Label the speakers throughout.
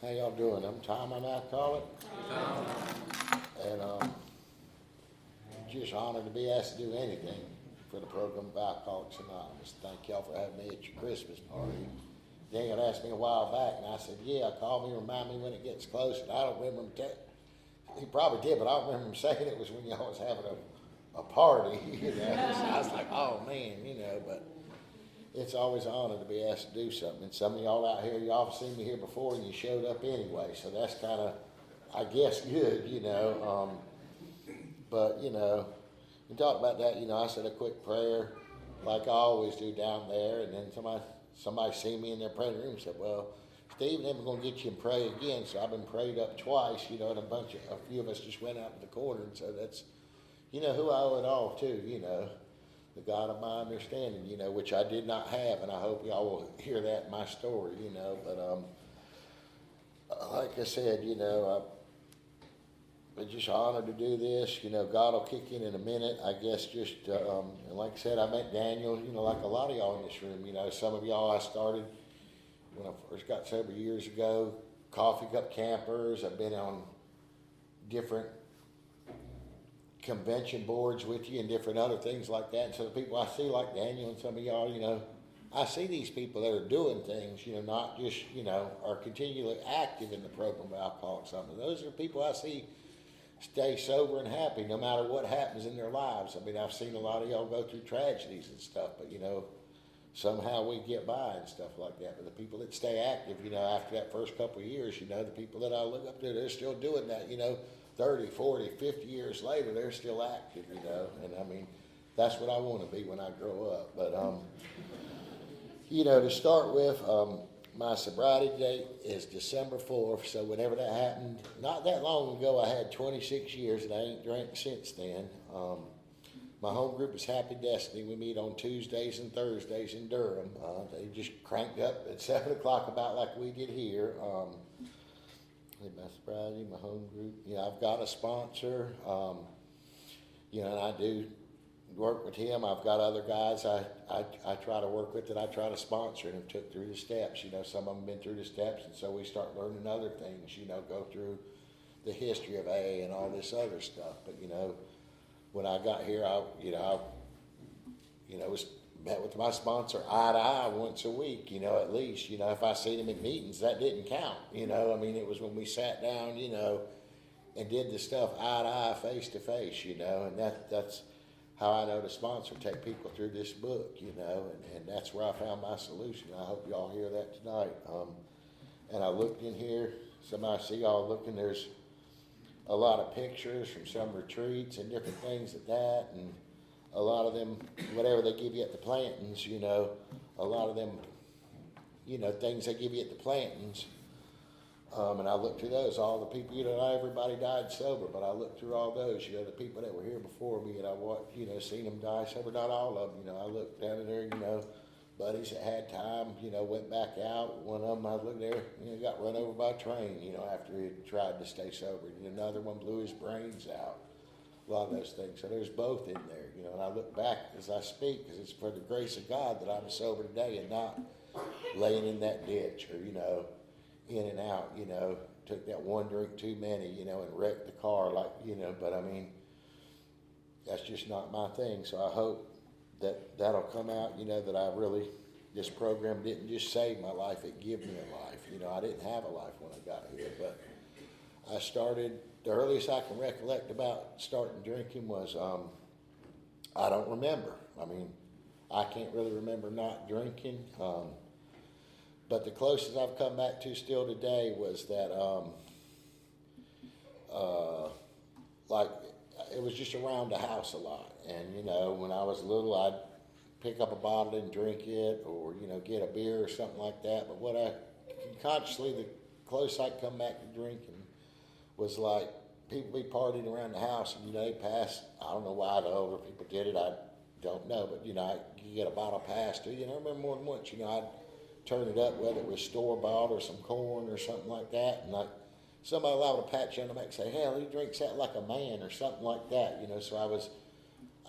Speaker 1: How y'all doing? I'm Tom, I'm alcoholic. And just honored to be asked to do anything for the program of Alcoholics Anonymous. Thank y'all for having me at your Christmas party. Daniel asked me a while back, and I said, yeah, call me, remind me when it gets close. And I don't remember him he probably did, but I don't remember him saying it was when y'all was having a party, you know. So I was like, oh man, you know, but it's always an honor to be asked to do something. And some of y'all out here, y'all have seen me here before and you showed up anyway. So that's kind of, I guess, good, you know. But, you know, we talked about that, you know, I said a quick prayer like I always do down there. And then somebody seen me in their prayer room and said, well, Steve, then we're going to get you and pray again. So I've been prayed up twice, you know, and a few of us just went out to the corner. And so that's, you know, who I owe it all to, you know. The God of my understanding, you know, which I did not have, and I hope y'all will hear that in my story, you know. But like I said, you know, I'm just honored to do this. You know, God will kick in a minute. I guess just, and like I said, I met Daniel, you know, like a lot of y'all in this room. You know, some of y'all I started when I first got sober years ago, coffee cup campers. I've been on different convention boards with you and different other things like that. And so the people I see like Daniel and some of y'all, you know, I see these people that are doing things, you know, not just, you know, are continually active in the program of Alcoholics Anonymous. Those are people I see stay sober and happy no matter what happens in their lives. I mean, I've seen a lot of y'all go through tragedies and stuff, but, you know, somehow we get by and stuff like that. But the people that stay active, you know, after that first couple of years, you know, the people that I look up to, they're still doing that, you know, 30, 40, 50 years later, they're still active, you know, and I mean, that's what I want to be when I grow up. But, you know, to start with, my sobriety date is December 4th, so whenever that happened, not that long ago, I had 26 years, and I ain't drank since then. My home group is Happy Destiny. We meet on Tuesdays and Thursdays in Durham. They just cranked up at 7 o'clock about like we did here. My sobriety, my home group. Yeah, I've got a sponsor, you know, and I do work with him. I've got other guys I try to work with that I try to sponsor and have took through the steps. You know, some of them been through the steps, and so we start learning other things, you know, go through the history of AA and all this other stuff. But, you know, when I got here, I was met with my sponsor eye to eye once a week, you know, at least. You know, if I seen him at meetings, that didn't count, you know. I mean, it was when we sat down, you know, and did the stuff eye to eye, face to face, you know, and that's how I know the sponsor take people through this book, you know, and that's where I found my solution. I hope y'all hear that tonight. And I looked in here, somebody see y'all looking, there's a lot of pictures from some retreats and different things like that, and a lot of them, whatever they give you at the plantings, you know, a lot of them, you know, things they give you at the plantings. And I looked through those, all the people, you know, not everybody died sober, but I looked through all those, you know, the people that were here before me, and I watched, you know, seen them die sober, not all of them, you know. I looked down in there, you know, buddies that had time, you know, went back out. One of them, I looked there, you know, got run over by a train, you know, after he had tried to stay sober. And another one blew his brains out. A lot of those things. So there's both in there, you know, and I look back as I speak, because it's for the grace of God that I'm sober today and not laying in that ditch or, you know, in and out, you know, took that one drink too many, you know, and wrecked the car, like, you know. But I mean, that's just not my thing. So I hope that that'll come out, you know, that I really, this program didn't just save my life, it gave me a life. You know, I didn't have a life when I got here, but I started, the earliest I can recollect about starting drinking was, I don't remember. I mean, I can't really remember not drinking. But the closest I've come back to still today was that, like, it was just around the house a lot. And, you know, when I was little, I'd pick up a bottle and drink it, or, you know, get a beer or something like that. But what I consciously, the closest I'd come back to drinking was like people be partying around the house, and, you know, they pass, I don't know why the older people did it, I don't know, but, you know, you get a bottle passed to you. And I remember more than once, you know, I'd turn it up, whether it was store-bought or some corn or something like that, and like somebody allowed to pat you on the back and say, hell, he drinks that like a man or something like that, you know. So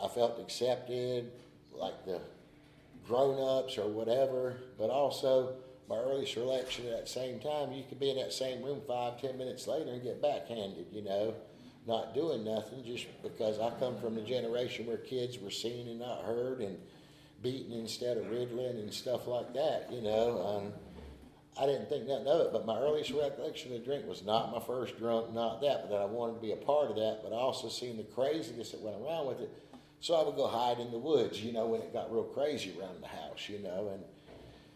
Speaker 1: I felt accepted, like the grown-ups or whatever, but also my earliest recollection at that same time, you could be in that same room 5, 10 minutes later and get backhanded, not doing nothing, just because I come from the generation where kids were seen and not heard and beaten instead of riddling and stuff like that, I didn't think nothing of it, but my earliest recollection of the drink was not my first drunk, not that, but that I wanted to be a part of that, but I also seen the craziness that went around with it. So I would go hide in the woods, when it got real crazy around the house,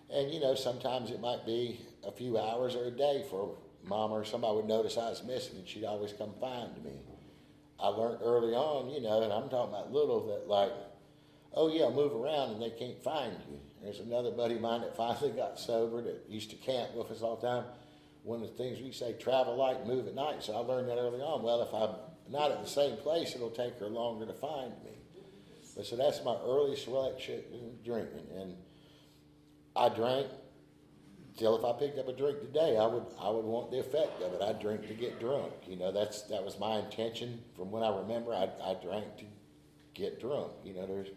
Speaker 1: and sometimes it might be a few hours or a day for mom or somebody would notice I was missing and she'd always come find me. I learned early on, and I'm talking about little, that like, oh yeah, move around and they can't find you. There's another buddy of mine that finally got sober that used to camp with us all the time. One of the things we say, travel light, move at night. So I learned that early on. Well, if I'm not at the same place, it'll take her longer to find me. But so that's my earliest recollection in drinking. And I drank till if I picked up a drink today, I would want the effect of it. I drink to get drunk. That was my intention from when I remember. I drank to get drunk. There's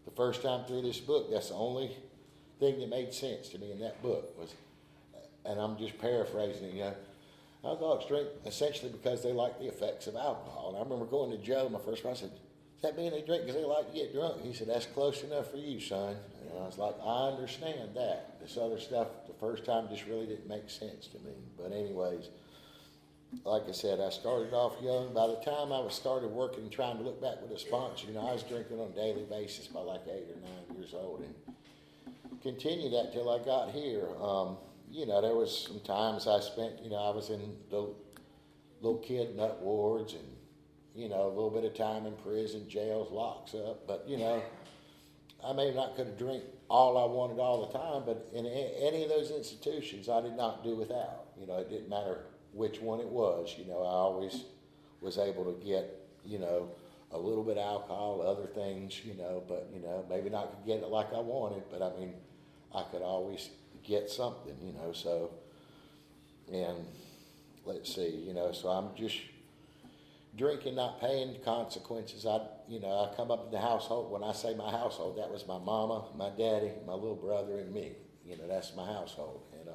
Speaker 1: the first time through this book, that's the only thing that made sense to me in that book was, and I'm just paraphrasing it, alcoholics drink essentially because they like the effects of alcohol. And I remember going to Joe, my first friend, I said, does that mean they drink because they like to get drunk? He said, that's close enough for you, son. And I was like, I understand that. This other stuff, the first time, just really didn't make sense to me. But anyways, like I said, I started off young. By the time I was started working and trying to look back with a sponsor, I was drinking on a daily basis by like 8 or 9 years old, and continued that till I got here. There was some times I spent, I was in the little kid nut wards and, a little bit of time in prison, jails, locks up. But, I may not could have drink all I wanted all the time, but in any of those institutions, I did not do without. It didn't matter which one it was. I always was able to get, a little bit of alcohol, other things, but, maybe not could get it like I wanted, but I mean, I could always get something, so, and let's see, so I'm just drinking, not paying consequences. I come up in the household. When I say my household, that was my mama, my daddy, my little brother, and me. That's my household. And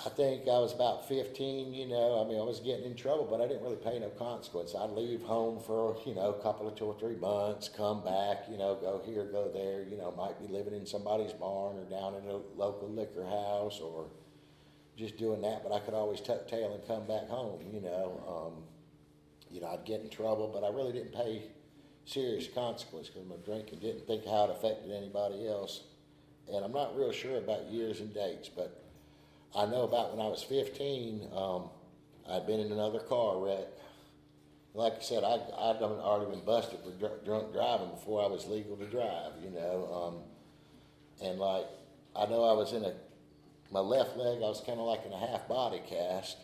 Speaker 1: I think I was about 15, I was getting in trouble, but I didn't really pay no consequence. I'd leave home for, a couple of 2 or 3 months, come back, go here, go there, might be living in somebody's barn or down in a local liquor house or just doing that, but I could always tuck tail and come back home, I'd get in trouble, but I really didn't pay serious consequence because my drinking, didn't think how it affected anybody else. And I'm not real sure about years and dates, but I know about when I was 15, I'd been in another car wreck. Like I said, I'd already been busted for drunk driving before I was legal to drive, and like, I know I was in my left leg, I was kind of like in a half body cast.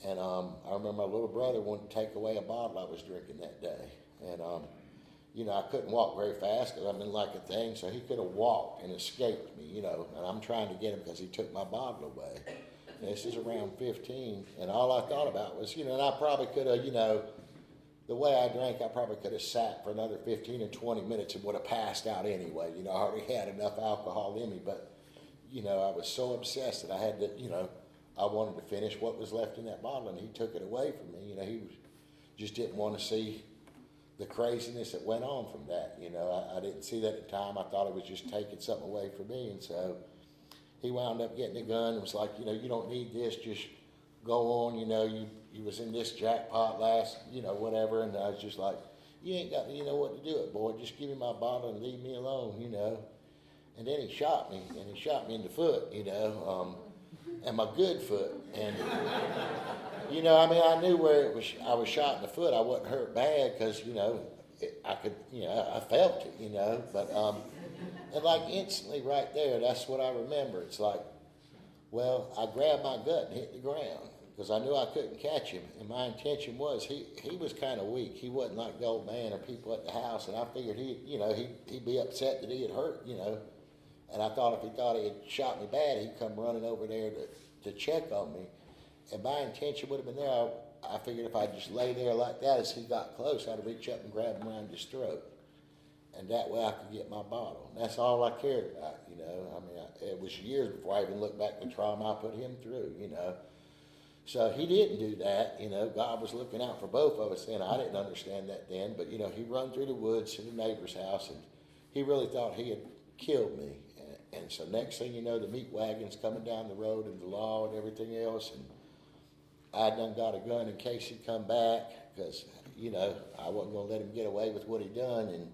Speaker 1: And I remember my little brother wanted to take away a bottle I was drinking that day. And, I couldn't walk very fast because I'm in like a thing, so he could have walked and escaped me, and I'm trying to get him because he took my bottle away. And this is around 15, and all I thought about was, and I probably could have, the way I drank, I probably could have sat for another 15 or 20 minutes and would have passed out anyway. I already had enough alcohol in me, but, I was so obsessed that I had to, I wanted to finish what was left in that bottle, and he took it away from me. He just didn't want to see the craziness that went on from that. I didn't see that at the time. I thought it was just taking something away from me, and so he wound up getting a gun and was like, you don't need this, just go on, you was in this jackpot last, whatever, and I was just like, you ain't got to know what to do it, boy, just give me my bottle and leave me alone, And then he shot me in the foot, and my good foot. And, I knew where I was shot in the foot. I wasn't hurt bad because, I could, I felt it, but, and like instantly right there, that's what I remember. It's like, well, I grabbed my gut and hit the ground because I knew I couldn't catch him. And my intention was, he was kind of weak. He wasn't like the old man or people at the house. And I figured he'd be upset that he had hurt, And I thought if he thought he had shot me bad, he'd come running over there to check on me. And my intention would have been there. I figured if I just lay there like that, as he got close, I'd reach up and grab him around his throat. and that way I could get my bottle. And that's all I cared about, you know. I mean, it was years before I even looked back at the trauma I put him through, you know. So he didn't do that, you know. God was looking out for both of us then. I didn't understand that then, but, you know, he run through the woods to the neighbor's house, and he really thought he had killed me. And so next thing you know, the meat wagon's coming down the road and the law and everything else, and I done got a gun in case he'd come back, because, you know, I wasn't going to let him get away with what he done. And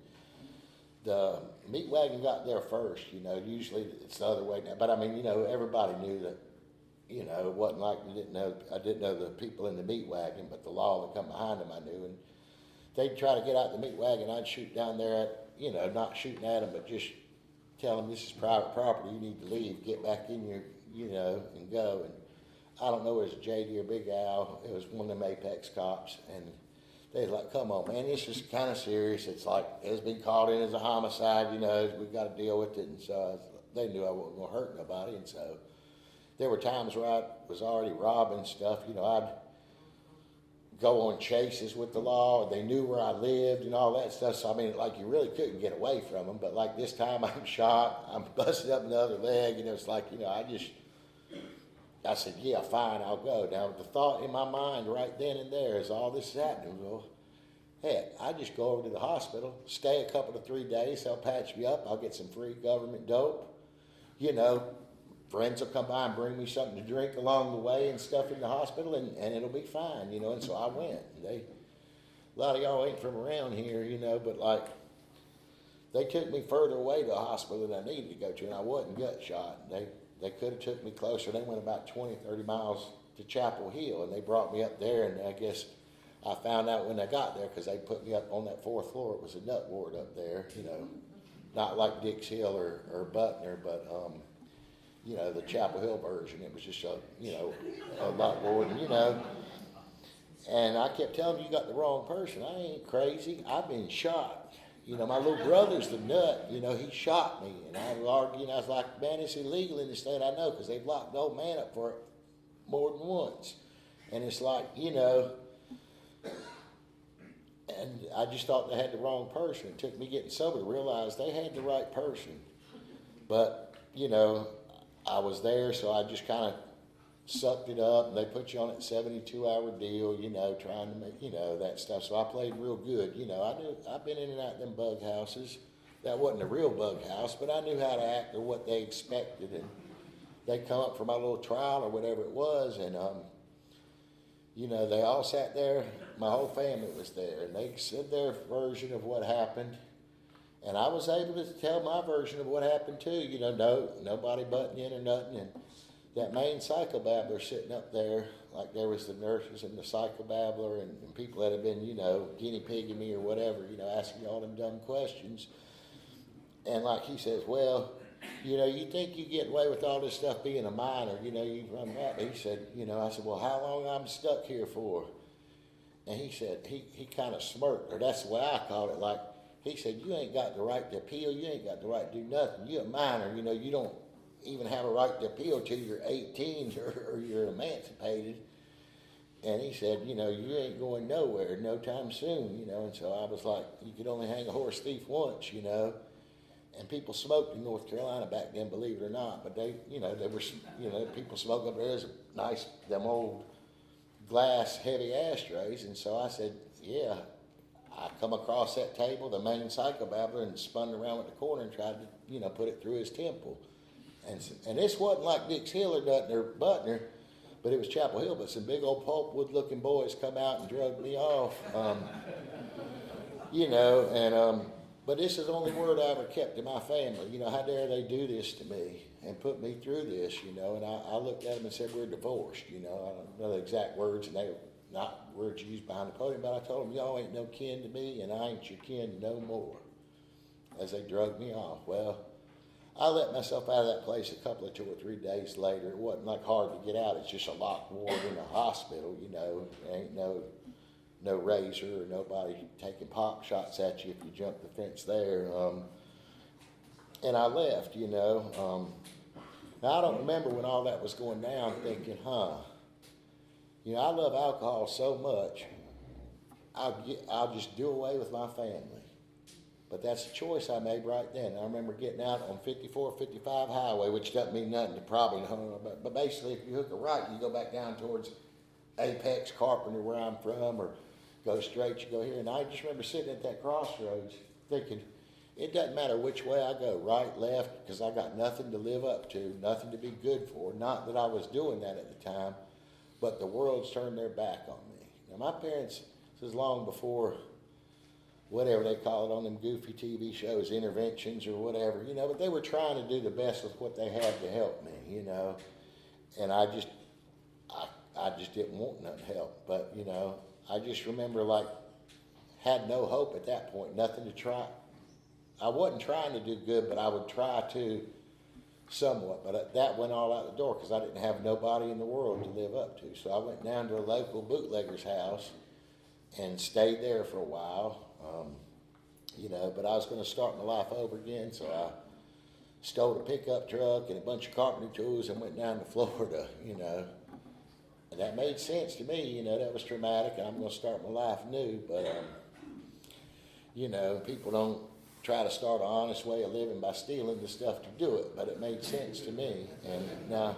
Speaker 1: the meat wagon got there first, you know. Usually it's the other way now. But, I mean, you know, everybody knew that, you know, it wasn't like I didn't know the people in the meat wagon, but the law that come behind them I knew. And they'd try to get out the meat wagon. I'd shoot down there at, you know, not shooting at them, but just tell them this is private property, you need to leave, get back in your, you know, and go. And I don't know, it was JD or Big Al, it was one of them Apex cops, and they was like, come on, man, this is kind of serious. It's like, it's been called in as a homicide, you know, we've got to deal with it. And so they knew I wasn't going to hurt nobody. And so there were times where I was already robbing stuff, you know. I'd go on chases with the law, and they knew where I lived and all that stuff. So, I mean, like, you really couldn't get away from them. But, like, this time I'm shot, I'm busted up in the other leg, and it's like, you know, I said, yeah, fine, I'll go. Now, the thought in my mind right then and there is all this is happening. Well, heck, I just go over to the hospital, stay a couple to 3 days, they'll patch me up, I'll get some free government dope. You know, friends will come by and bring me something to drink along the way and stuff in the hospital, and it'll be fine, you know. And so I went. A lot of y'all ain't from around here, you know, but, like, they took me further away to a hospital than I needed to go to, and I wasn't gut shot. They could have took me closer. They went about 20, 30 miles to Chapel Hill, and they brought me up there, and I guess I found out when I got there, because they put me up on that 4th floor. It was a nut ward up there, you know, not like Dix Hill or Butner, but, you know, the Chapel Hill version. It was just a, you know, a nut ward, and, you know. And I kept telling them, you got the wrong person. I ain't crazy. I've been shot. You know, my little brother's the nut. You know, he shot me. And I was arguing. I was like, man, it's illegal in the state. I know, because they've locked the old man up for it more than once. And it's like, you know, and I just thought they had the wrong person. It took me getting sober to realize they had the right person. But, you know, I was there, so I just kind of sucked it up, and they put you on a 72-hour deal, you know, trying to make, you know, that stuff. So I played real good, you know. I've been in and out of them bug houses. That wasn't a real bug house, but I knew how to act or what they expected. And they come up for my little trial or whatever it was, and you know, they all sat there. My whole family was there, and they said their version of what happened. And I was able to tell my version of what happened too. You know, nobody butting in or nothing. And that main psychobabbler sitting up there, like there was the nurses and the psychobabbler and people that had been, you know, guinea pigging me or whatever, you know, asking me all them dumb questions. And like he says, well, you know, you think you get away with all this stuff being a minor, you know, you run that. He said, you know, I said, well, how long I'm stuck here for? And he said, he kind of smirked, or that's the way I call it, like, he said, you ain't got the right to appeal, you ain't got the right to do nothing. You're a minor, you know, you don't even have a right to appeal till you're 18 or you're emancipated. And he said, you know, you ain't going nowhere no time soon, you know. And so I was like, you could only hang a horse thief once, you know. And people smoked in North Carolina back then, believe it or not. But they, you know, people smoke up there. There's nice, them old glass heavy ashtrays. And so I said, yeah. I come across that table, the main psychobabbler, and spun around with the corner and tried to, you know, put it through his temple. And this wasn't like Dix Hill or nothing or Butner, but it was Chapel Hill. But some big old pulpwood-looking boys come out and drugged me off, you know. And but this is the only word I ever kept to my family. You know, how dare they do this to me and put me through this, you know. And I looked at them and said, we're divorced, you know. I don't know the exact words, and they were not words used behind the podium, but I told them, y'all ain't no kin to me, and I ain't your kin no more, as they drugged me off. Well, I let myself out of that place a couple of 2 or 3 days later. It wasn't like hard to get out. It's just a locked ward in a hospital, you know. There ain't no razor or nobody taking pop shots at you if you jump the fence there. And I left, you know. Now, I don't remember when all that was going down thinking, you know, I love alcohol so much, I'll just do away with my family. But that's a choice I made right then. I remember getting out on 54, 55 highway, which doesn't mean nothing to probably know, but basically if you hook a right, you go back down towards Apex, Carpenter, where I'm from, or go straight, you go here. And I just remember sitting at that crossroads thinking, it doesn't matter which way I go, right, left, because I got nothing to live up to, nothing to be good for. Not that I was doing that at the time, but the world's turned their back on me. Now, my parents, this is long before whatever they call it on them goofy TV shows, interventions or whatever, but they were trying to do the best with what they had to help me, and I just didn't want none help. But, I just remember had no hope at that point, nothing to try. I wasn't trying to do good, but I would try to somewhat. But that went all out the door because I didn't have nobody in the world to live up to. So I went down to a local bootlegger's house and stayed there for a while, but I was going to start my life over again. So I stole a pickup truck and a bunch of carpentry tools and went down to Florida, And that made sense to me, that was traumatic and I'm going to start my life new. But, people don't try to start an honest way of living by stealing the stuff to do it, but it made sense to me. And now,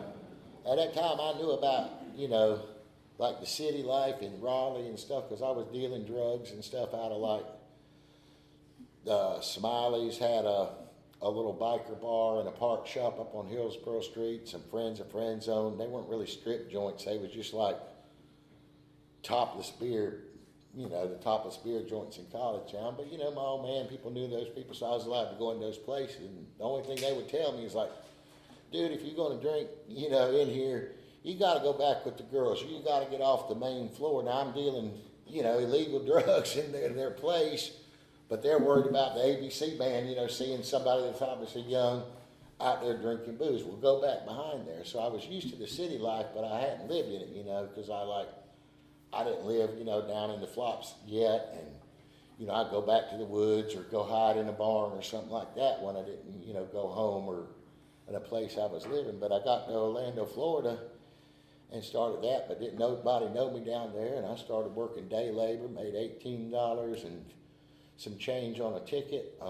Speaker 1: at that time, I knew about, like the city life in Raleigh and stuff, because I was dealing drugs and stuff out of Smiley's had a little biker bar and a park shop up on Hillsborough Street. Some friends of friends owned. They weren't really strip joints. They was just like topless beer, the topless beer joints in College Town. But, my old man, people knew those people, so I was allowed to go in those places. And the only thing they would tell me is like, dude, if you're going to drink, in here, you got to go back with the girls. You got to get off the main floor. Now, I'm dealing, illegal drugs in their place, but they're worried about the ABC band, seeing somebody that's obviously young out there drinking booze. We'll go back behind there. So I was used to the city life, but I hadn't lived in it, because I didn't live, down in the flops yet. And, I'd go back to the woods or go hide in a barn or something like that when I didn't, go home or in a place I was living. But I got to Orlando, Florida and started that, but didn't nobody know me down there. And I started working day labor, made $18 and some change on a ticket,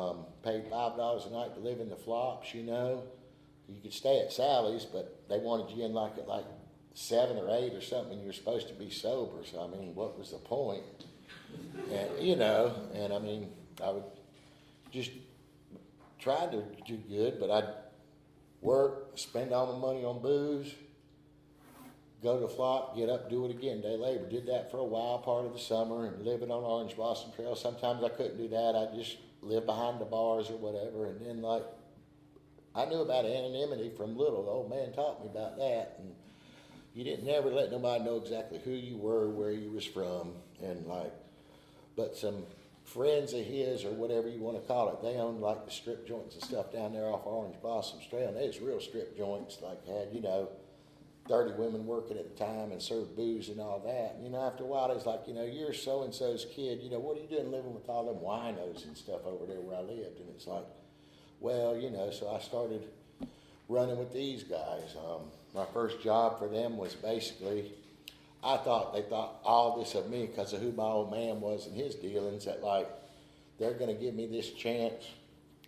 Speaker 1: paid $5 a night to live in the flops, You could stay at Sally's, but they wanted you in at 7 or 8 or something, you're supposed to be sober. So, what was the point? And, I would just try to do good, but I'd work, spend all my money on booze, go to the flop, get up, do it again, day labor. Did that for a while, part of the summer, and living on Orange Blossom Trail. Sometimes I couldn't do that. I just live behind the bars or whatever. And then, I knew about anonymity from little. The old man taught me about that. And you didn't never let nobody know exactly who you were, where you was from, and but some friends of his or whatever you want to call it, they owned the strip joints and stuff down there off Orange Blossom Trail, and they was real strip joints, had 30 women working at the time and served booze and all that. And, after a while, it's you're so and so's kid. What are you doing living with all them winos and stuff over there where I lived? And it's well, so I started running with these guys. My first job for them was basically, they thought all this of me because of who my old man was and his dealings, that they're going to give me this chance.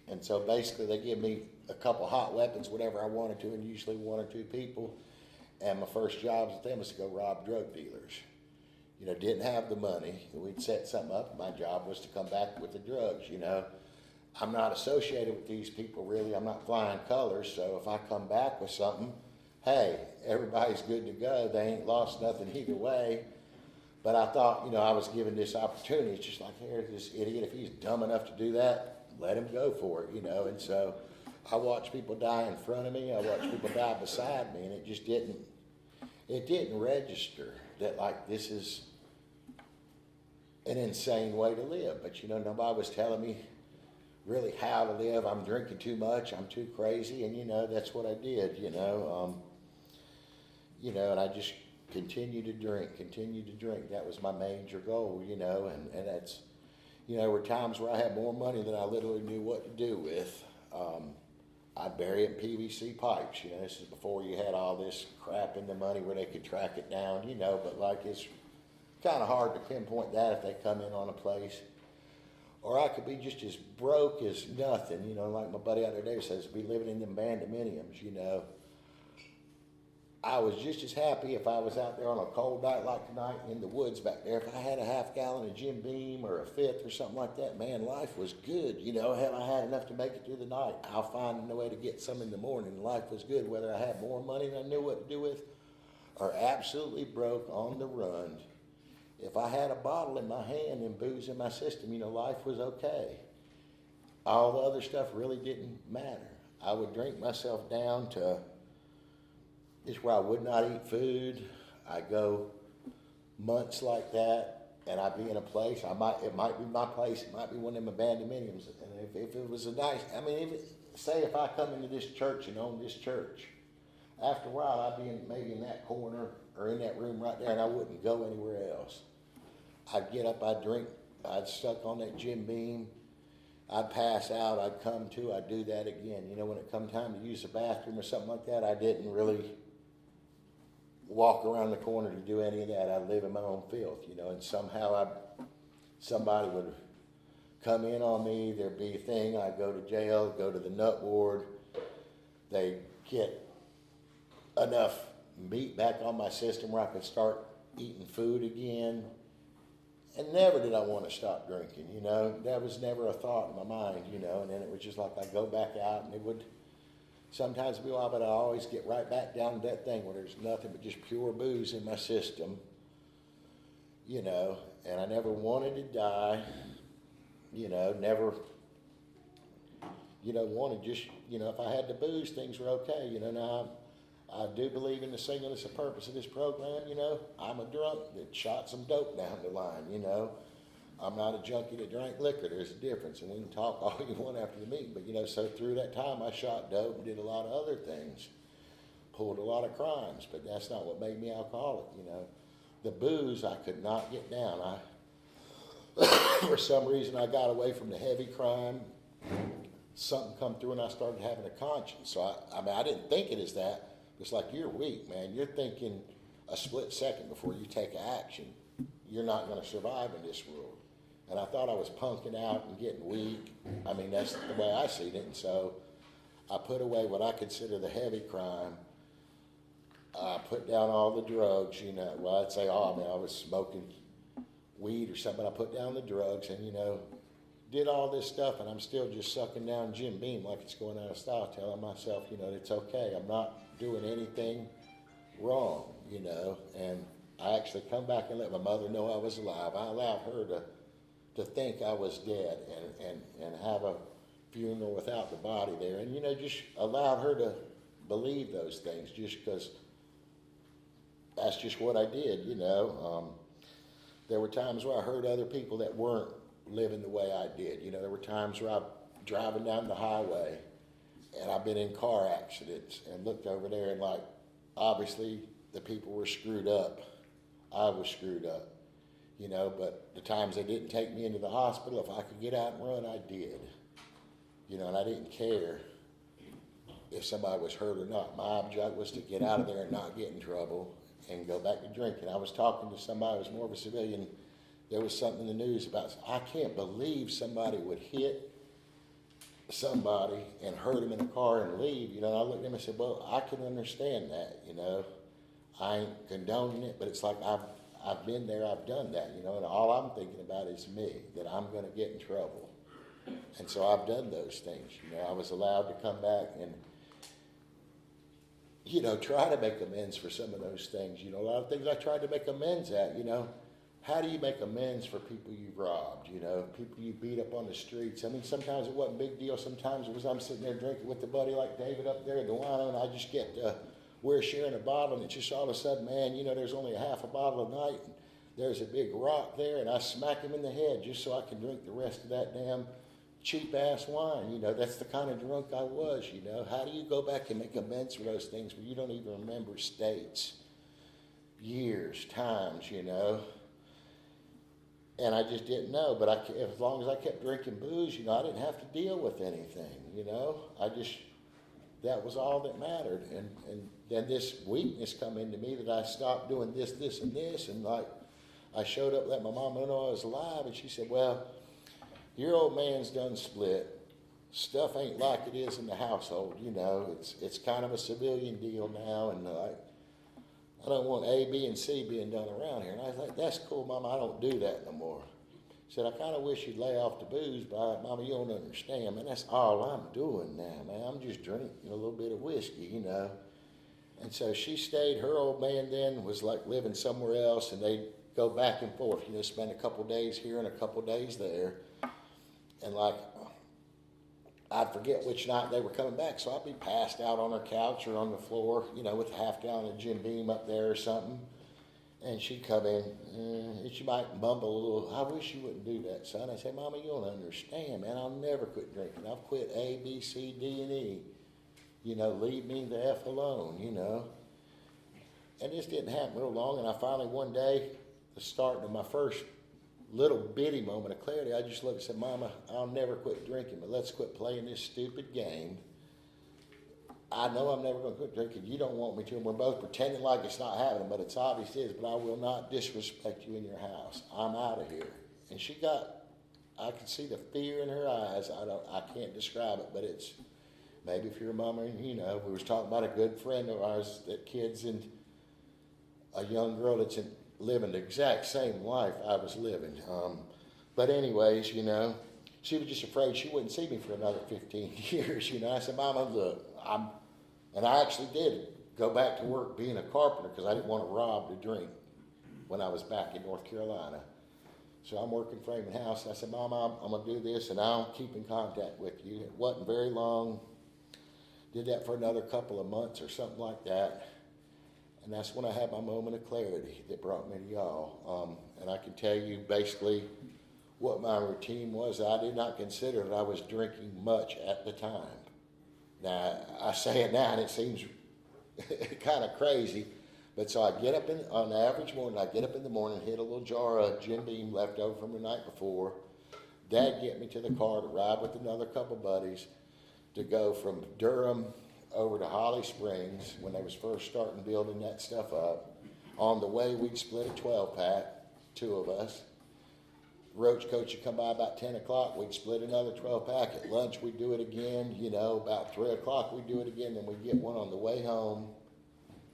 Speaker 1: And so basically they give me a couple hot weapons, whatever I wanted to, and usually 1 or 2 people. And my first jobs with them was to go rob drug dealers. Didn't have the money. We'd set something up. My job was to come back with the drugs, I'm not associated with these people really. I'm not flying colors. So if I come back with something, hey, everybody's good to go. They ain't lost nothing either way. But I thought, I was given this opportunity. It's just here's this idiot. If he's dumb enough to do that, let him go for it, And so I watched people die in front of me. I watched people die beside me. And it just didn't register that this is an insane way to live. But, nobody was telling me really how to live. I'm drinking too much. I'm too crazy. And, that's what I did, and I just continued to drink. That was my major goal, and that's, there were times where I had more money than I literally knew what to do with. I'd bury it in PVC pipes. This is before you had all this crap in the money where they could track it down, but it's kind of hard to pinpoint that if they come in on a place. or I could be just as broke as nothing, you know, like my buddy out there says, be living in them condominiums, you know. I was just as happy if I was out there on a cold night like tonight in the woods back there. If I had a half gallon of Jim Beam or a fifth or something like that, man, life was good. You know, hell, I had enough to make it through the night. I'll find a way to get some in the morning. Life was good, whether I had more money than I knew what to do with or absolutely broke on the run. If I had a bottle in my hand and booze in my system, you know, life was okay. All the other stuff really didn't matter. I would drink myself down to just where I would not eat food. I'd go months like that, and I'd be in a place. It might be my place. It might be one of them abandonments. And if it was a nice, I mean, say if I come into this church and own this church, after a while I'd be maybe in that corner or in that room right there, and I wouldn't go anywhere else. I'd get up, I'd drink, I'd suck on that Jim Beam. I'd pass out, I'd come to, I'd do that again. You know, when it come time to use the bathroom or something like that, I didn't really walk around the corner to do any of that. I'd live in my own filth, you know, and somehow somebody would come in on me, there'd be a thing, I'd go to jail, go to the nut ward, they'd get enough meat back on my system where I could start eating food again. And never did I want to stop drinking, you know. That was never a thought in my mind, you know. And then it was just like I'd go back out, and it would sometimes be a while, but I'd always get right back down to that thing where there's nothing but just pure booze in my system, you know. And I never wanted to die, you know, never, you know, wanted just, you know, if I had the booze, things were okay, you know. Now, I do believe in the singleness of purpose of this program, you know. I'm a drunk that shot some dope down the line, you know. I'm not a junkie that drank liquor. There's a difference, and we can talk all you want after the meeting. But, you know, so through that time, I shot dope and did a lot of other things, pulled a lot of crimes, but that's not what made me alcoholic, you know. The booze, I could not get down. For some reason, I got away from the heavy crime. Something come through, and I started having a conscience. So, I mean, I didn't think it as that. It's like, you're weak, man. You're thinking a split second before you take action. You're not going to survive in this world. And I thought I was punking out and getting weak. I mean, that's the way I seen it. And so I put away what I consider the heavy crime. I put down all the drugs, you know. Well, I'd say, oh, man, I was smoking weed or something. I put down the drugs and, you know, did all this stuff, and I'm still just sucking down Jim Beam like it's going out of style, telling myself, you know, it's okay. I'm not doing anything wrong, you know. And I actually come back and let my mother know I was alive. I allowed her to think I was dead and have a funeral without the body there. And, you know, just allowed her to believe those things just because that's just what I did, you know. There were times where I heard other people that weren't living the way I did. You know, there were times where I'm driving down the highway and I've been in car accidents and looked over there and, like, obviously the people were screwed up. I was screwed up, you know, but the times they didn't take me into the hospital, if I could get out and run, I did. You know, and I didn't care if somebody was hurt or not. My object was to get out of there and not get in trouble and go back to drinking. I was talking to somebody who was more of a civilian. There was something in the news about, I can't believe somebody would hit somebody and hurt him in a car and leave. You know, and I looked at him and said, well, I can understand that, you know. I ain't condoning it, but it's like I've been there, I've done that, you know, and all I'm thinking about is me, that I'm going to get in trouble. And so I've done those things, you know. I was allowed to come back and, you know, try to make amends for some of those things. You know, a lot of things I tried to make amends at, you know. How do you make amends for people you've robbed, you know, people you beat up on the streets? I mean, sometimes it wasn't a big deal. Sometimes it was I'm sitting there drinking with a buddy like David up there at the wino, and I just get, we're sharing a bottle, and it's just all of a sudden, man, you know, there's only a half a bottle a night, and there's a big rock there, and I smack him in the head just so I can drink the rest of that damn cheap-ass wine. You know, that's the kind of drunk I was, you know. How do you go back and make amends for those things when you don't even remember states, years, times, you know? And I just didn't know, but as long as I kept drinking booze, you know, I didn't have to deal with anything, you know. That was all that mattered. And then this weakness come into me that I stopped doing this, and this. And like, I showed up, let my mom know I was alive, and she said, well, your old man's done split. Stuff ain't like it is in the household, It's kind of a civilian deal now, and I don't want A, B, and C being done around here. And I was like, that's cool, Mama, I don't do that no more. I said, I kind of wish you'd lay off the booze, but Mama, you don't understand, man. That's all I'm doing now, man. I'm just drinking a little bit of whiskey, And so she stayed. Her old man then was like living somewhere else, and they'd go back and forth, spend a couple days here and a couple days there. And like, I'd forget which night they were coming back, so I'd be passed out on her couch or on the floor, with a half gallon of Jim Beam up there or something. And she'd come in, and she might mumble a little, I wish you wouldn't do that, son. I said, Mama, you don't understand, man. I'll never quit drinking. I've quit A, B, C, D, and E. Leave me the F alone, And this didn't happen real long, and I finally one day, the start of my first little bitty moment of clarity, I just looked and said, Mama, I'll never quit drinking, but let's quit playing this stupid game. I know I'm never going to quit drinking. You don't want me to, and we're both pretending like it's not happening, but it's obvious it is, but I will not disrespect you in your house. I'm out of here. And I could see the fear in her eyes. I can't describe it, but it's, maybe if you're a mama, we was talking about a good friend of ours that kids and a young girl that's living the exact same life I was living. But anyways, she was just afraid she wouldn't see me for another 15 years. I said, Mama, look, and I actually did go back to work being a carpenter because I didn't want to rob to drink when I was back in North Carolina. So I'm working framing house. I said, Mama, I'm going to do this, and I'll keep in contact with you. It wasn't very long. Did that for another couple of months or something like that. And that's when I had my moment of clarity that brought me to y'all. And I can tell you basically what my routine was. I did not consider that I was drinking much at the time. Now, I say it now and it seems kind of crazy. But so I get up on the average morning, I get up in the morning, hit a little jar of Jim Beam left over from the night before. Dad get me to the car to ride with another couple buddies to go from Durham over to Holly Springs when they was first starting building that stuff up. On the way, we'd split a 12-pack, two of us. Roach coach would come by about 10 o'clock. We'd split another 12-pack. At lunch, we'd do it again. About 3 o'clock, we'd do it again. Then we'd get one on the way home.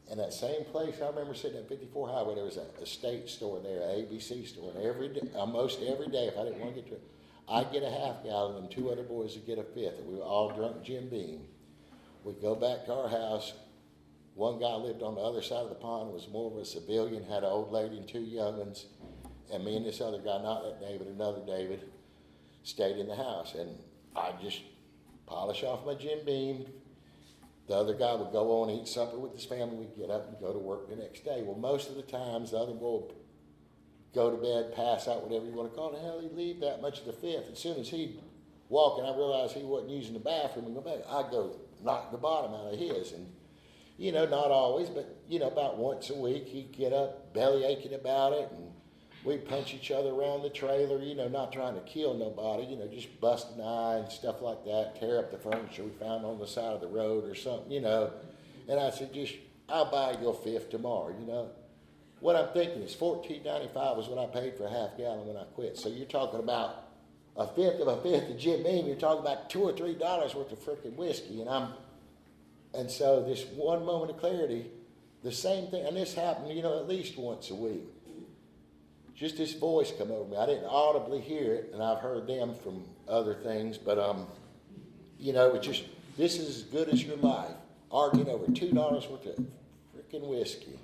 Speaker 1: And that same place, I remember sitting at 54 Highway, there was a state store there, an ABC store. And almost every day, if I didn't want to get to it, I'd get a half gallon and two other boys would get a fifth. And we were all drunk Jim Beam. We'd go back to our house. One guy lived on the other side of the pond, was more of a civilian, had an old lady and two young ones. And me and this other guy, not that David, another David, stayed in the house. And I'd just polish off my Jim Beam. The other guy would go on, eat supper with his family. We'd get up and go to work the next day. Well, most of the times, the other boy would go to bed, pass out, whatever you want to call it. Hell, he'd leave that much of the fifth. As soon as he'd walk and I realized he wasn't using the bathroom and go back, I'd go knock the bottom out of his. And, not always, but, about once a week, he'd get up, belly aching about it, and we'd punch each other around the trailer, not trying to kill nobody, just bust an eye and stuff like that, tear up the furniture we found on the side of the road or something, And I said, I'll buy you a fifth tomorrow, What I'm thinking is $14.95 was what I paid for a half gallon when I quit. So you're talking about a fifth of Jim Beam. You're talking about $2 or $3 worth of freaking whiskey. And so this one moment of clarity, the same thing, and this happened, at least once a week. Just this voice come over me. I didn't audibly hear it, and I've heard them from other things, but it's just, this is as good as your life. Arguing over $2 worth of freaking whiskey,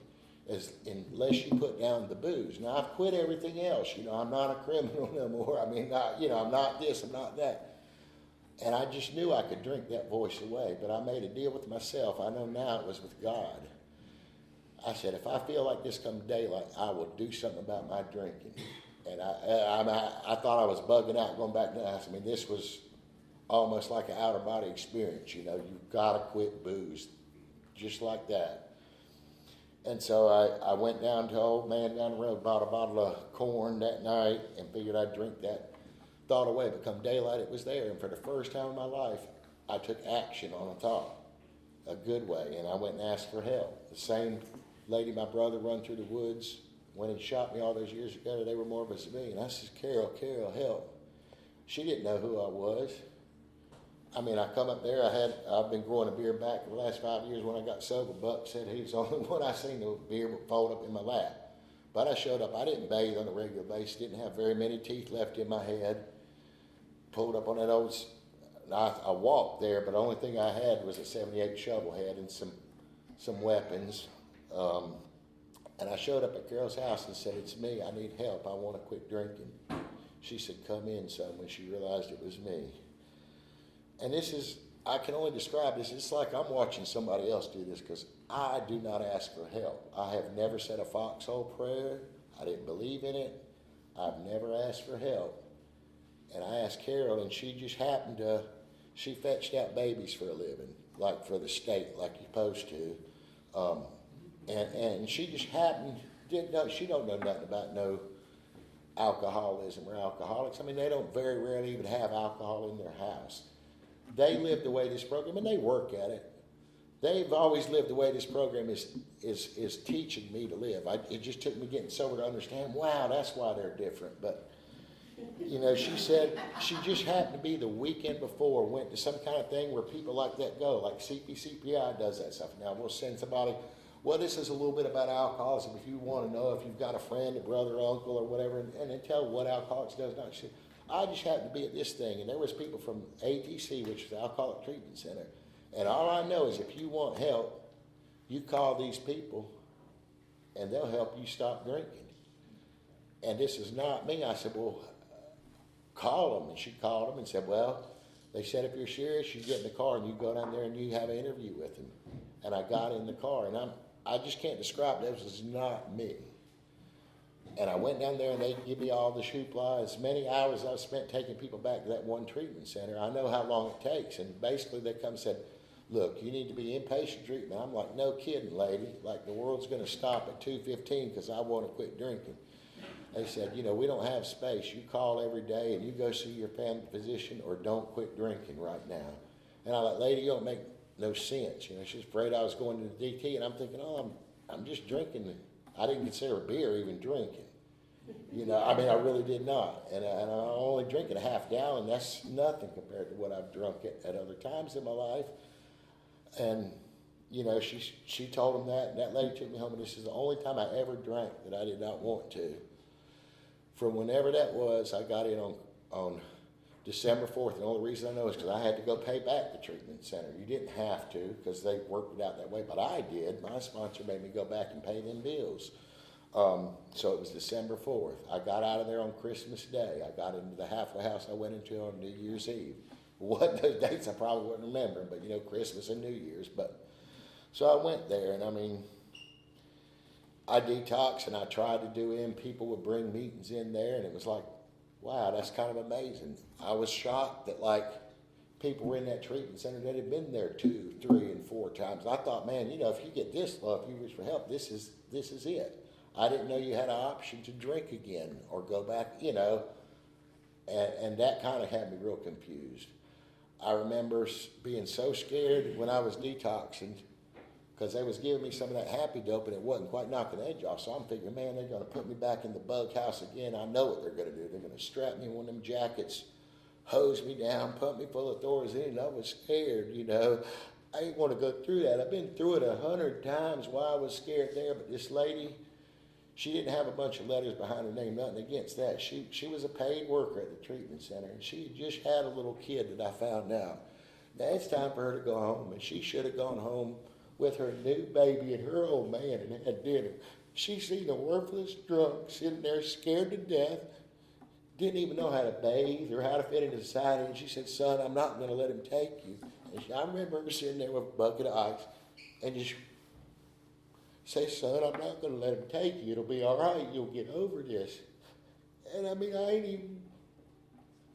Speaker 1: unless you put down the booze. Now I've quit everything else. I'm not a criminal no more. I'm not this, I'm not that. And I just knew I could drink that voice away, but I made a deal with myself. I know now it was with God. I said, if I feel like this come daylight, I will do something about my drinking. And I thought I was bugging out going back to the house. This was almost like an outer-body experience. You've got to quit booze, just like that. And so I went down to an old man down the road, bought a bottle of corn that night, and figured I'd drink that thought away. But come daylight, it was there. And for the first time in my life, I took action on a thought, a good way. And I went and asked for help. The same lady my brother run through the woods when he shot me all those years ago, they were more of a civilian. I said, Carol, help. She didn't know who I was. I mean, I come up there. I've been growing a beard back for the last 5 years. When I got sober, Buck said he's the only one I seen the beard would fold up in my lap. But I showed up. I didn't bathe on a regular basis. Didn't have very many teeth left in my head. Pulled up on that old. I walked there, but the only thing I had was a '78 shovel head and some weapons. And I showed up at Carol's house and said, "It's me. I need help. I want to quit drinking." She said, "Come in, son," when she realized it was me. And this is, I can only describe this. It's like I'm watching somebody else do this because I do not ask for help. I have never said a foxhole prayer. I didn't believe in it. I've never asked for help. And I asked Carol, and she just happened to, she fetched out babies for a living, like for the state, like you're supposed to. And she just happened, she don't know nothing about no alcoholism or alcoholics. I mean, they don't very rarely even have alcohol in their house. They live the way this program, and they work at it. They've always lived the way this program is teaching me to live. It just took me getting sober to understand, wow, that's why they're different. But, you know, she said she just happened to be the weekend before, went to some kind of thing where people like that go, like CPI does that stuff. Now, we'll send somebody, well, this is a little bit about alcoholism. If you want to know, if you've got a friend, a brother, uncle, or whatever, and then tell what Alcoholics does not. She said, I just happened to be at this thing, and there was people from ATC, which is the Alcoholic Treatment Center. And all I know is if you want help, you call these people, and they'll help you stop drinking. And this is not me. I said, well, call them. And she called them and said, well, they said if you're serious, you get in the car and you go down there and you have an interview with them. And I got in the car, and I just can't describe this is not me. And I went down there, and they give me all the hoopla. As many hours I've spent taking people back to that one treatment center, I know how long it takes. And basically they come and said, look, you need to be inpatient treatment. I'm like, no kidding, lady. Like the world's going to stop at 2:15 because I want to quit drinking. They said, you know, we don't have space. You call every day, and you go see your family physician or don't quit drinking right now. And I'm like, lady, you don't make no sense. You know, she's afraid I was going to the DT, and I'm thinking, oh, I'm just drinking. I didn't consider beer even drinking. You know, I mean, I really did not. And I'm only drinking a half gallon. That's nothing compared to what I've drunk at other times in my life. And, you know, she told him that, and that lady took me home, and this is the only time I ever drank that I did not want to. From whenever that was, I got in on December 4th. And the only reason I know is because I had to go pay back the treatment center. You didn't have to because they worked it out that way, but I did. My sponsor made me go back and pay them bills. So it was December 4th. I got out of there on Christmas Day. I got into the halfway house I went into on New Year's Eve. What those dates I probably wouldn't remember, but you know, Christmas and New Year's. But so I went there, and I mean, I detoxed, and I tried to do in. People would bring meetings in there, and it was like, wow, that's kind of amazing. I was shocked that like people were in that treatment center that had been there 2, 3, and 4 times. I thought, man, you know, if you get this low, if you reach for help, this is it. I didn't know you had an option to drink again or go back, you know, and that kind of had me real confused. I remember being so scared when I was detoxing because they was giving me some of that happy dope and it wasn't quite knocking the edge off. So I'm thinking, man, they're going to put me back in the bug house again. I know what they're going to do. They're going to strap me in one of them jackets, hose me down, pump me full of Thorazine. I was scared, you know. I didn't want to go through that. I've been through it 100 times while I was scared there, but this lady, she didn't have a bunch of letters behind her name, nothing against that. She was a paid worker at the treatment center, and she just had a little kid that I found out. Now it's time for her to go home, and she should have gone home with her new baby and her old man and had dinner. She seen a worthless drunk sitting there scared to death, didn't even know how to bathe or how to fit into society, and she said, son, I'm not going to let him take you. And I remember her sitting there with a bucket of ice and just say, son, I'm not going to let him take you. It'll be all right. You'll get over this. And I mean, I ain't even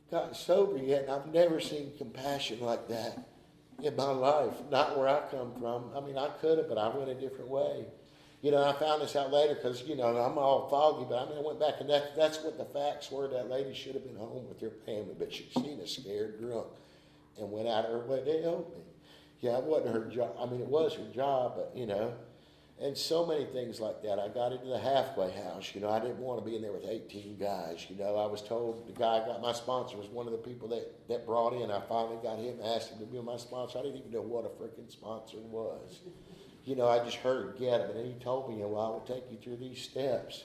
Speaker 1: gotten sober yet, and I've never seen compassion like that in my life, not where I come from. I mean, I could have, but I went a different way. You know, I found this out later because, you know, I'm all foggy, but I mean, I went back, and that's what the facts were. That lady should have been home with her family, but she'd seen a scared drunk and went out of her way to help me. Yeah, it wasn't her job. I mean, it was her job, but, you know. And so many things like that. I got into the halfway house. I didn't want to be in there with 18 guys. I was told the guy I got my sponsor was one of the people that brought in. I finally got him, asked him to be my sponsor. I didn't even know what a freaking sponsor was. I just heard get him, and then he told me, well, I will take you through these steps.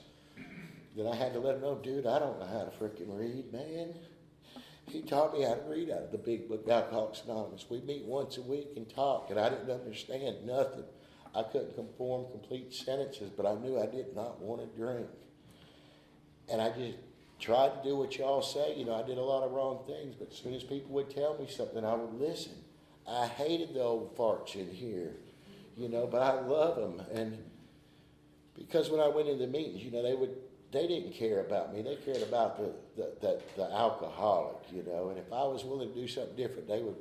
Speaker 1: Then I had to let him know, dude, I don't know how to freaking read, man. He taught me how to read out of the big book, Alcoholics Anonymous. We meet once a week and talk, and I didn't understand nothing. I couldn't form complete sentences, but I knew I did not want to drink. And I just tried to do what y'all say. I did a lot of wrong things, but as soon as people would tell me something, I would listen. I hated the old farts in here, but I love them. And because when I went into meetings, they didn't care about me. They cared about the alcoholic, and if I was willing to do something different, they would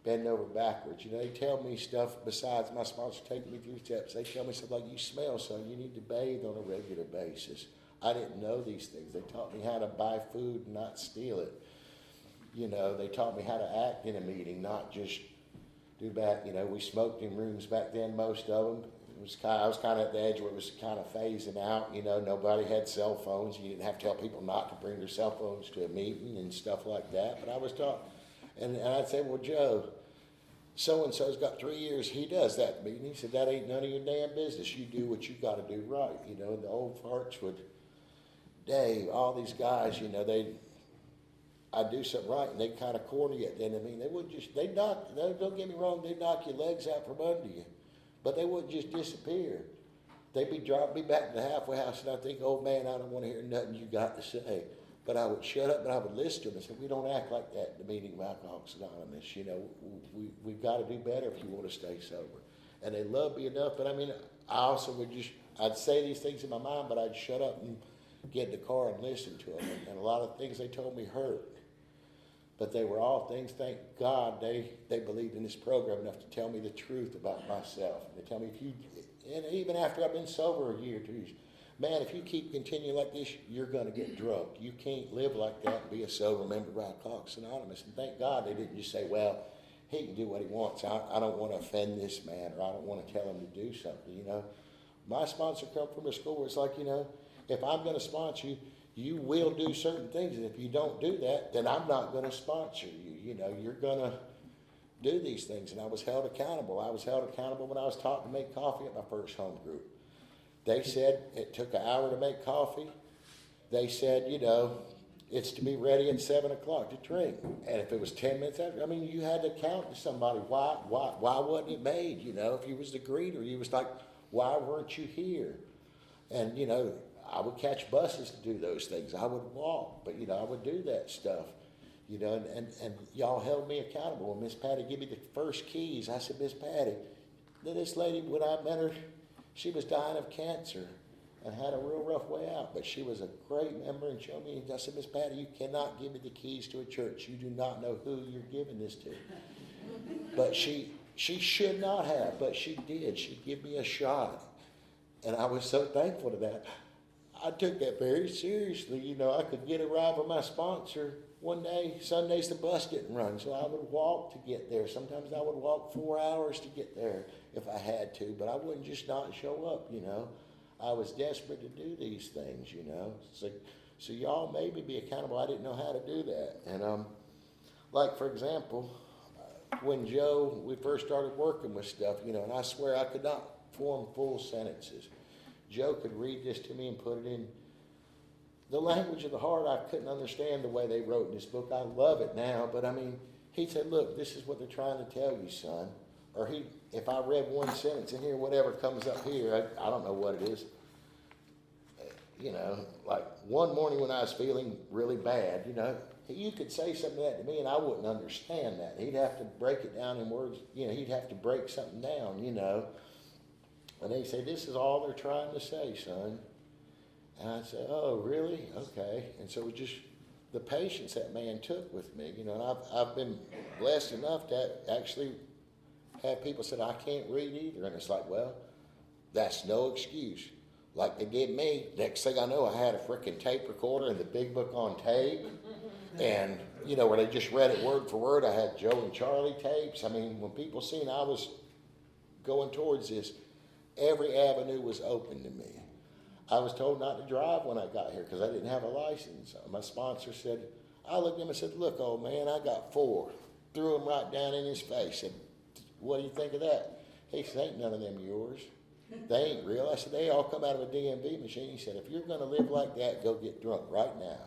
Speaker 1: bend over backwards. They tell me stuff besides my sponsor taking me through steps. They tell me stuff like, you smell, son, you need to bathe on a regular basis. I didn't know these things. They taught me how to buy food and not steal it. They taught me how to act in a meeting, not just do back. We smoked in rooms back then, most of them. I was kind of at the edge where it was kind of phasing out. Nobody had cell phones. You didn't have to tell people not to bring their cell phones to a meeting and stuff like that. But I was taught. And I'd say, well, Joe, so-and-so's got 3 years. He does that meeting. He said, that ain't none of your damn business. You do what you got to do right. And the old farts would, Dave, all these guys, I'd do something right, and they'd kind of corner you. And they wouldn't just, don't get me wrong, they'd knock your legs out from under you. But they wouldn't just disappear. They'd be dropping me back to the halfway house, and I'd think, oh, man, I don't want to hear nothing you got to say. But I would shut up, and I would listen to them and say, we don't act like that in the meeting of Alcoholics Anonymous. We've got to do better if you want to stay sober. And they loved me enough, but I also would I'd say these things in my mind, but I'd shut up and get in the car and listen to them. And a lot of things they told me hurt. But they were all things, thank God, they believed in this program enough to tell me the truth about myself. And they tell me, and even after I've been sober a year or two, man, if you keep continuing like this, you're going to get drunk. You can't live like that and be a sober member of Alcoholics Anonymous. And thank God they didn't just say, well, he can do what he wants. I don't want to offend this man, or I don't want to tell him to do something, My sponsor come from a school where it's like, if I'm going to sponsor you, you will do certain things. And if you don't do that, then I'm not going to sponsor you. You're going to do these things. And I was held accountable. I was held accountable when I was taught to make coffee at my first home group. They said it took an hour to make coffee. They said, it's to be ready at 7 o'clock to drink. And if it was 10 minutes after, you had to count to somebody. Why wasn't it made? If you was the greeter, you was like, why weren't you here? And, I would catch buses to do those things. I would walk, but, I would do that stuff. And y'all held me accountable. When Miss Patty gave me the first keys, I said, Miss Patty, this lady, when I met her, she was dying of cancer and had a real rough way out, but she was a great member and showed me. I said, Miss Patty, you cannot give me the keys to a church. You do not know who you're giving this to. But she should not have, but she did. She gave me a shot. And I was so thankful to that. I took that very seriously. I could get a ride with my sponsor. One day, Sundays, the bus didn't run, so I would walk to get there. Sometimes I would walk 4 hours to get there if I had to, but I wouldn't just not show up, I was desperate to do these things, So y'all made me be accountable. I didn't know how to do that. And, like, for example, when Joe, we first started working with stuff, and I swear I could not form full sentences. Joe could read this to me and put it in the language of the heart. I couldn't understand the way they wrote in this book. I love it now, but he said, look, this is what they're trying to tell you, son. Or if I read one sentence in here, whatever comes up here, I don't know what it is. Like one morning when I was feeling really bad, you could say something like that to me and I wouldn't understand that. He'd have to break it down in words, he'd have to break something down, And they say, this is all they're trying to say, son. And I said, oh, really? Okay. And so it was just the patience that man took with me, and I've been blessed enough to actually have people say, I can't read either. And it's like, well, that's no excuse. Like they did me. Next thing I know, I had a freaking tape recorder and the big book on tape. And, where they just read it word for word. I had Joe and Charlie tapes. When people seen I was going towards this, Every avenue was open to me. I was told not to drive when I got here because I didn't have a license. My sponsor said, I looked at him and said, look, old man, I got 4. Threw them right down in his face. Said, what do you think of that? He said, ain't none of them yours. They ain't real. I said, they all come out of a DMV machine. He said, if you're going to live like that, go get drunk right now.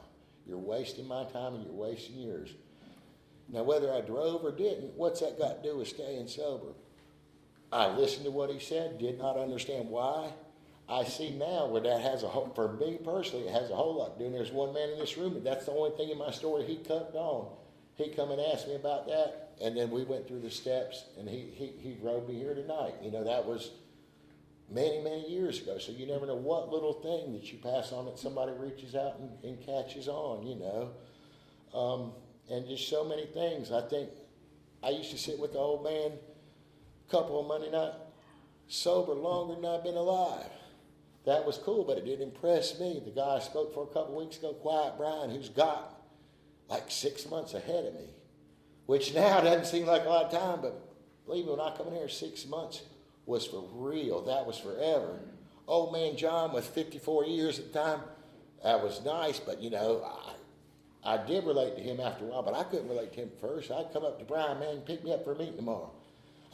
Speaker 1: You're wasting my time and you're wasting yours. Now, whether I drove or didn't, what's that got to do with staying sober? I listened to what he said, did not understand why. I see now where that has a whole, for me personally, it has a whole lot to do. And there's one man in this room, and that's the only thing in my story he cut on. He come and asked me about that, and then we went through the steps, and he drove me here tonight. You know, that was many, many years ago. So you never know what little thing that you pass on that somebody reaches out and catches on, you know. And just so many things. I think I used to sit with the old man a couple of Monday night, sober longer than I've been alive. That was cool, but it didn't impress me. The guy I spoke for a couple of weeks ago, Quiet Brian, who's got like 6 months ahead of me, which now doesn't seem like a lot of time, but believe me, when I come in here, 6 months was for real. That was forever. Old man John was 54 years at the time. That was nice, but you know, I did relate to him after a while, but I couldn't relate to him first. I'd come up to Brian, man, pick me up for a meeting tomorrow.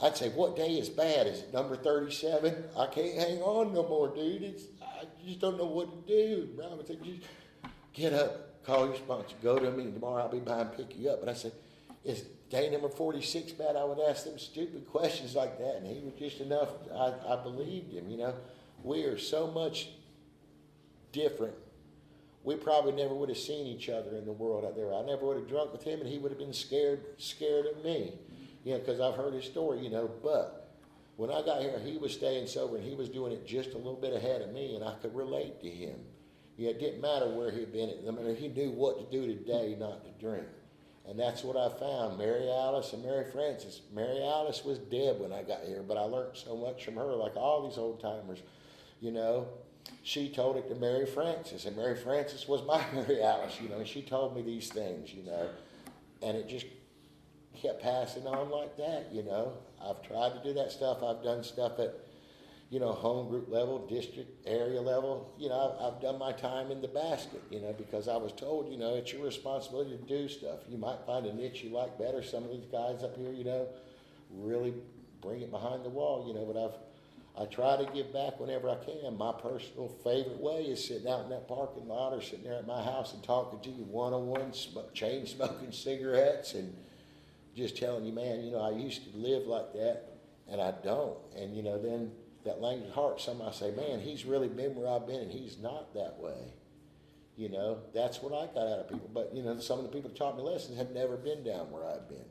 Speaker 1: I'd say, what day is bad? Is it number 37? I can't hang on no more, dude. I just don't know what to do. Brian would say, just get up, call your sponsor, go to a meeting tomorrow. I'll be by and pick you up. But I said, is day number 46 bad? I would ask them stupid questions like that, and he was just enough. I believed him, you know. We are so much different. We probably never would have seen each other in the world out there. I never would have drunk with him, and he would have been scared of me. You know, because I've heard his story, you know, but when I got here, he was staying sober, and he was doing it just a little bit ahead of me, and I could relate to him. Yeah, it didn't matter where he'd been. I mean, he knew what to do today not to drink. And that's what I found, Mary Alice and Mary Frances. Mary Alice was dead when I got here, but I learned so much from her, like all these old-timers, you know. She told it to Mary Frances, and Mary Frances was my Mary Alice, you know, and she told me these things, you know, and it just kept passing on like that, you know. I've tried to do that stuff. I've done stuff at, you know, home group level, district, area level. You know, I've done my time in the basket, you know, because I was told, you know, it's your responsibility to do stuff. You might find a niche you like better. Some of these guys up here, you know, really bring it behind the wall, you know, but I try to give back whenever I can. My personal favorite way is sitting out in that parking lot or sitting there at my house and talking to you one-on-one, chain smoking cigarettes and just telling you, man, you know, I used to live like that, and I don't. And, you know, then that language of heart, somebody say, man, he's really been where I've been, and he's not that way. You know, that's what I got out of people. But, you know, some of the people that taught me lessons have never been down where I've been.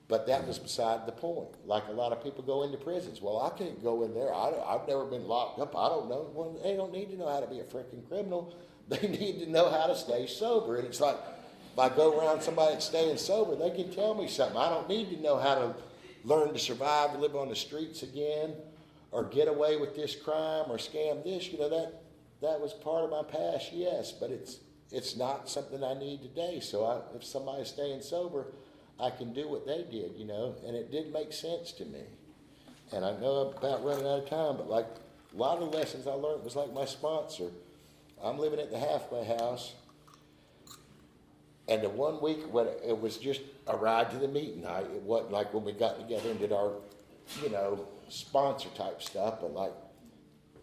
Speaker 1: But that was beside the point. Like a lot of people go into prisons. Well, I can't go in there. I've never been locked up. I don't know. Well, they don't need to know how to be a freaking criminal. They need to know how to stay sober. And it's like, if I go around somebody that's staying sober, they can tell me something. I don't need to know how to learn to survive, to live on the streets again, or get away with this crime or scam this. You know, that was part of my past, yes, but it's not something I need today. So if somebody's staying sober, I can do what they did, you know, and it did make sense to me. And I know I'm about running out of time, but like a lot of the lessons I learned was like my sponsor. I'm living at the halfway house. And the 1 week, when it was just a ride to the meeting night. It wasn't like when we got together and did our, you know, sponsor type stuff, but like,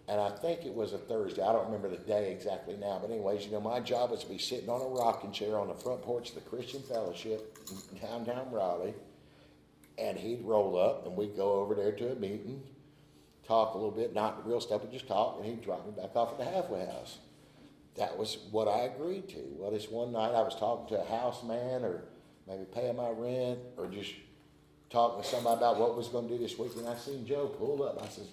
Speaker 1: and I think it was a Thursday. I don't remember the day exactly now, but anyways, you know, my job was to be sitting on a rocking chair on the front porch of the Christian Fellowship in downtown Raleigh, and he'd roll up, and we'd go over there to a meeting, talk a little bit, not the real stuff, but just talk, and he'd drop me back off at the halfway house. That was what I agreed to. Well, this one night I was talking to a house man, or maybe paying my rent, or just talking to somebody about what was going to do this week, and I seen Joe pull up. I said,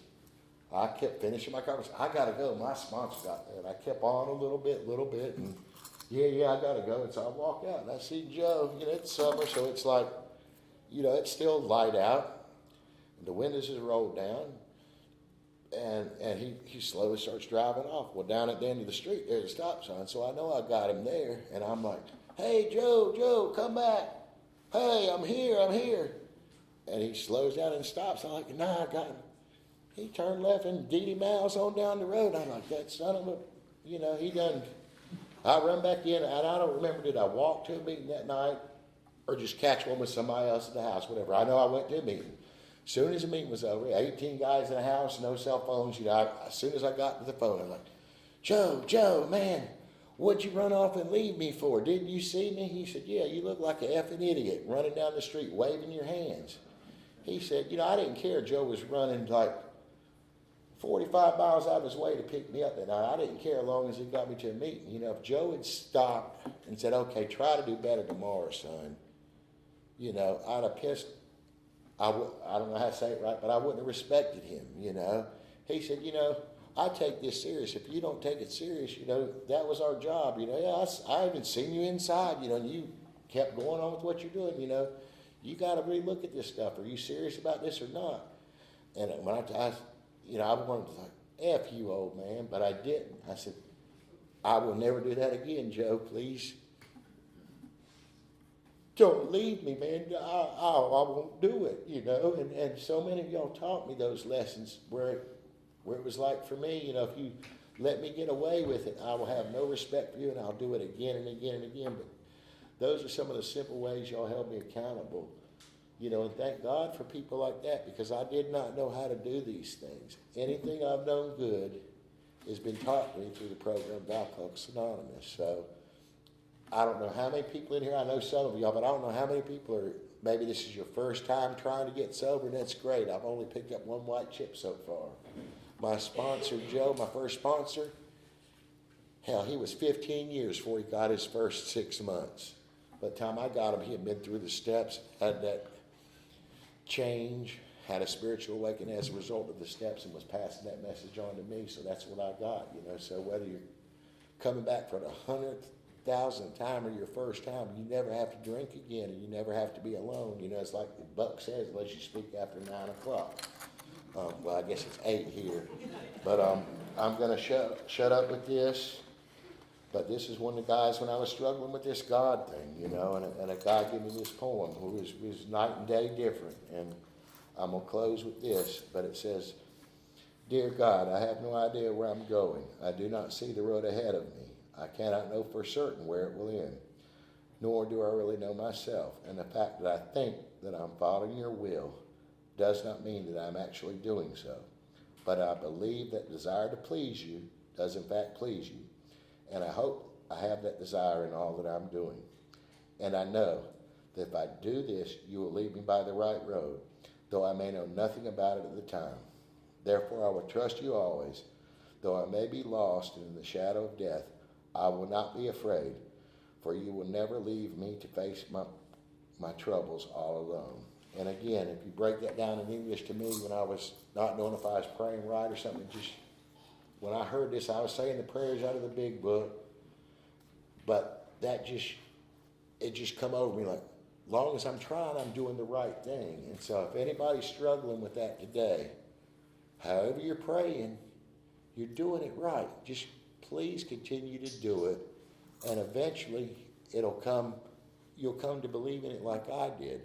Speaker 1: I kept finishing my conversation. I got to go. My sponsor got there. And I kept on a little bit, and yeah, I got to go. And so I walk out, and I see Joe. You know, it's summer, so it's like, you know, it's still light out. And the windows is rolled down. And he slowly starts driving off. Well, down at the end of the street, there's a stop sign, so I know I got him there. And I'm like, hey, Joe, come back. Hey, I'm here. And he slows down and stops. I'm like, nah, I got him. He turned left and Dee miles on down the road. I'm like, that son of a, he done. I run back in, and I don't remember, did I walk to a meeting that night or just catch one with somebody else at the house, whatever. I know I went to a meeting. As soon as the meeting was over, 18 guys in the house, no cell phones. As soon as I got to the phone, I'm like, Joe, man, what'd you run off and leave me for? Didn't you see me? He said, yeah, you look like an effing idiot running down the street, waving your hands. He said, I didn't care. Joe was running like 45 miles out of his way to pick me up that night. I didn't care as long as he got me to a meeting. If Joe had stopped and said, okay, try to do better tomorrow, son, I'd have pissed. I don't know how to say it right, but I wouldn't have respected him, He said, I take this serious. If you don't take it serious, that was our job, I haven't seen you inside, and you kept going on with what you're doing, You got to really look at this stuff. Are you serious about this or not? And when I wanted to like, F you, old man, but I didn't. I said, I will never do that again, Joe, please. Don't leave me, man. I won't do it, And so many of y'all taught me those lessons where it was like for me, if you let me get away with it, I will have no respect for you, and I'll do it again and again and again. But those are some of the simple ways y'all held me accountable, and thank God for people like that, because I did not know how to do these things. Anything I've done good has been taught me through the program of Alcoholics Anonymous. So I don't know how many people in here, I know some of y'all, but I don't know how many people are, maybe this is your first time trying to get sober, and that's great. I've only picked up one white chip so far. My sponsor, Joe, my first sponsor, hell, he was 15 years before he got his first 6 months. By the time I got him, he had been through the steps, had that change, had a spiritual awakening as a result of the steps, and was passing that message on to me. So that's what I got, So whether you're coming back for the 100,000th time or your first time, you never have to drink again, and you never have to be alone. It's like the buck says, unless you speak after 9 o'clock. Well, I guess it's 8 here. But I'm going to shut up with this. But this is one of the guys when I was struggling with this God thing, and a guy gave me this poem who was night and day different. And I'm going to close with this, but it says, Dear God, I have no idea where I'm going. I do not see the road ahead of me. I cannot know for certain where it will end, nor do I really know myself. And the fact that I think that I'm following your will does not mean that I'm actually doing so. But I believe that desire to please you does in fact please you. And I hope I have that desire in all that I'm doing. And I know that if I do this, you will lead me by the right road, though I may know nothing about it at the time. Therefore I will trust you always. Though I may be lost in the shadow of death, I will not be afraid, for you will never leave me to face my troubles all alone. And again, if you break that down in English to me, when I was not knowing if I was praying right or something, when I heard this, I was saying the prayers out of the big book, but it just come over me like, long as I'm trying, I'm doing the right thing. And so if anybody's struggling with that today, however you're praying, you're doing it right. Just please continue to do it, and eventually it'll come. You'll come to believe in it like I did,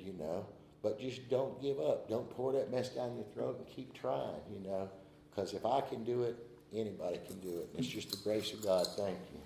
Speaker 1: But just don't give up. Don't pour that mess down your throat and keep trying, Because if I can do it, anybody can do it. And it's just the grace of God. Thank you.